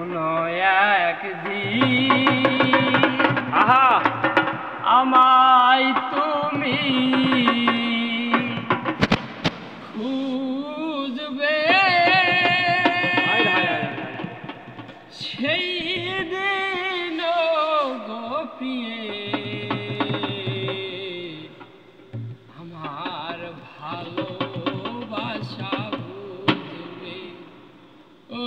কোনো একদিন আহা আমায় তুমি খুঁজবে সেই দিন গোপিয়ে আমার ভালোবাসা বুঝবে ও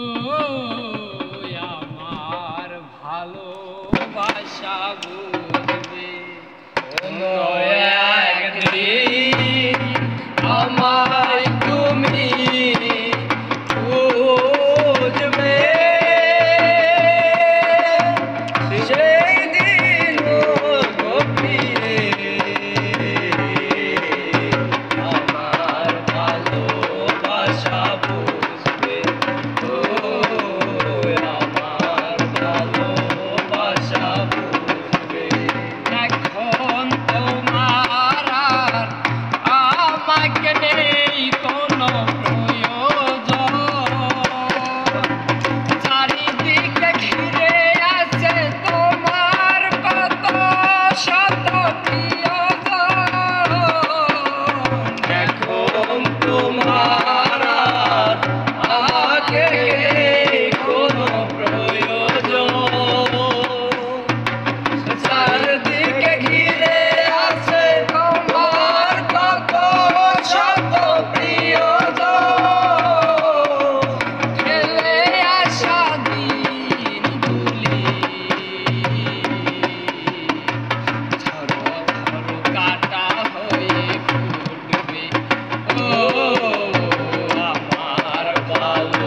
আমার ভালোবাসা বুঝবে কোনো একদিন আমায় তুমি খুঁজবে সেই দিন গোপিয়ে আমার ভালোবাসা বুঝবে ও আমার ভালোবাসা বুঝবে এখন তোমার আর আমাকে নেই কোনো প্রয়োজন চারিদিকে ঘিরে আছে তোমার কত শত প্রিয়জন এখন তোমার আর আমাকে নেই কোনো প্রয়োজন চারিদিকে ঘিরে আছে তোমার কত শত প্রিয়জন ফেলে আসা দিনগুলি ঝড় ঝড় কাটা হয়ে ফুটবে ও আমার ভালো